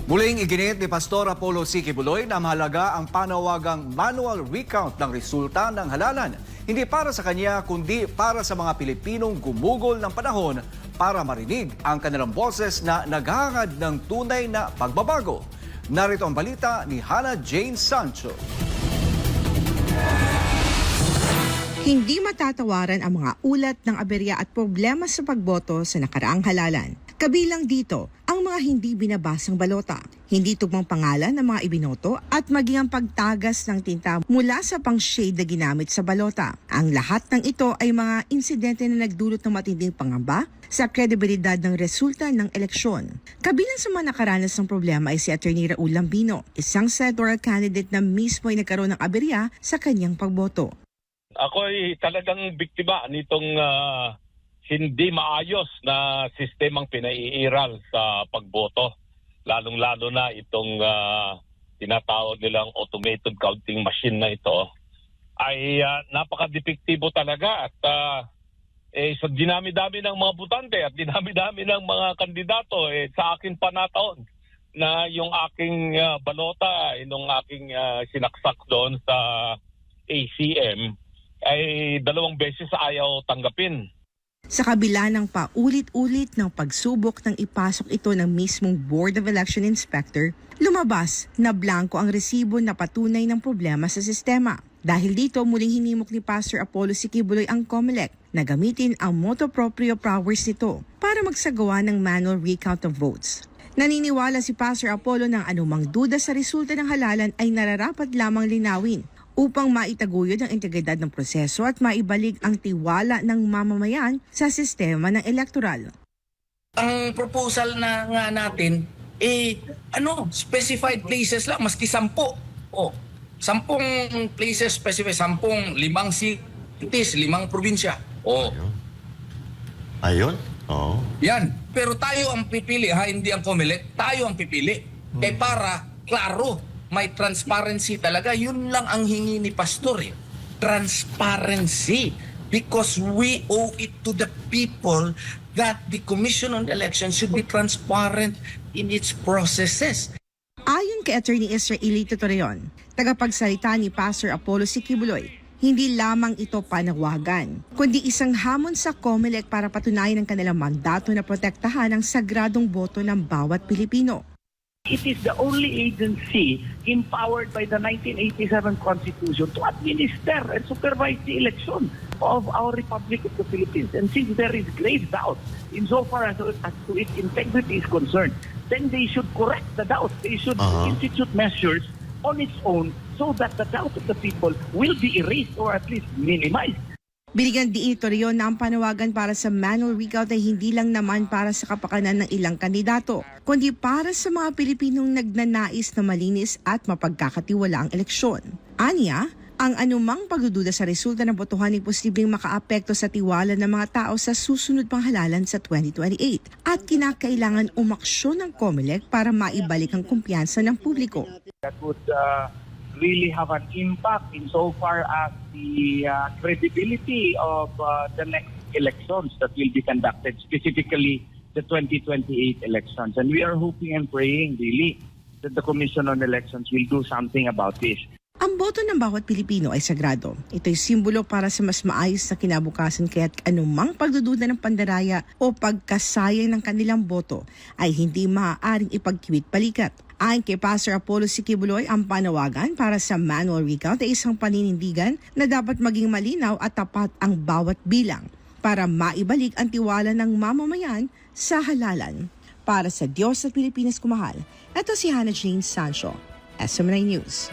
Muling iginit ni Pastor Apollo C. Quiboloy na mahalaga ang panawagang manual recount ng resulta ng halalan. Hindi para sa kanya kundi para sa mga Pilipinong gumugol ng panahon para marinig ang kanilang boses na naghahangad ng tunay na pagbabago. Narito ang balita ni Hannah Jane Sancho. Hindi matatawaran ang mga ulat ng aberya at problema sa pagboto sa nakaraang halalan. Kabilang dito ang mga hindi binabasang balota, hindi tugmang pangalan ng mga ibinoto at maging ang pagtagas ng tinta mula sa pang-shade na ginamit sa balota. Ang lahat ng ito ay mga insidente na nagdulot ng matinding pangamba sa kredibilidad ng resulta ng eleksyon. Kabilang sa mga nakaranas ng problema ay si Atty. Raul Lambino, isang senatorial candidate na mismo ay nagkaroon ng aberya sa kanyang pagboto. Ako ay talagang biktima nitong hindi maayos na sistemang pinaiiral sa pagboto. Lalong-lalo na itong tinatawag nilang automated counting machine na ito ay napaka-depektibo talaga at sa dinami-dami ng mga butante at dinami-dami ng mga kandidato sa aking panataon na yung aking balota, yung aking sinaksak doon sa ACM ay 2 beses ayaw tanggapin. Sa kabila ng paulit-ulit ng pagsubok ng ipasok ito ng mismong Board of Election Inspector, lumabas na blanco ang resibo na patunay ng problema sa sistema. Dahil dito, muling hinimok ni Pastor Apollo C. Quiboloy ang COMELEC na gamitin ang motu proprio powers nito para magsagawa ng manual recount of votes. Naniniwala si Pastor Apollo na anumang duda sa resulta ng halalan ay nararapat lamang linawin upang maitaguyod ang integridad ng proseso at maibalik ang tiwala ng mamamayan sa sistema ng elektoral. Ang proposal na nga natin, specified places lang, maski 10. 10 places specified, 5 cities, 5 probinsya. Ayun? Oo. Yan. Pero tayo ang pipili, hindi ang COMELEC. Tayo ang pipili. Para, klaro, may transparency talaga. Yun lang ang hingi ni Pastor. Transparency. Because we owe it to the people that the Commission on Elections should be transparent in its processes. Ayon kay Atty. Israelito Torreon, tagapagsalita ni Pastor Apollo C. Quiboloy, hindi lamang ito panawagan, kundi isang hamon sa COMELEC para patunayan ang kanilang mandato na protektahan ang sagradong boto ng bawat Pilipino. It is the only agency empowered by the 1987 Constitution to administer and supervise the election of our Republic of the Philippines. And since there is grave doubt insofar as to its integrity is concerned, then they should correct the doubt. They should institute measures on its own so that the doubt of the people will be erased or at least minimized. Binigyan din ito riyon na ang panawagan para sa manual recount ay hindi lang naman para sa kapakanan ng ilang kandidato, kundi para sa mga Pilipinong nagnanais na malinis at mapagkakatiwala ang eleksyon. Anya, ang anumang pagdududa sa resulta ng botohan ay posibleng makaapekto sa tiwala ng mga tao sa susunod pang halalan sa 2028 at kinakailangan umaksyon ng COMELEC para maibalik ang kumpiyansa ng publiko. That would really have an impact insofar as the credibility of the next elections that will be conducted, specifically the 2028 elections. And we are hoping and praying really that the Commission on Elections will do something about this. Ang boto ng bawat Pilipino ay sagrado. Ito'y simbolo para sa mas maayos na kinabukasan kaya't anumang pagdududa ng pandaraya o pagkasayang ng kanilang boto ay hindi maaaring ipagkiwit palikat. Ayon kay Pastor Apollo C. Quiboloy, ang panawagan para sa manual recount ay isang paninindigan na dapat maging malinaw at tapat ang bawat bilang para maibalik ang tiwala ng mamamayan sa halalan. Para sa Diyos at Pilipinas kumahal, ito si Hannah Jane Sancho, SMNI News.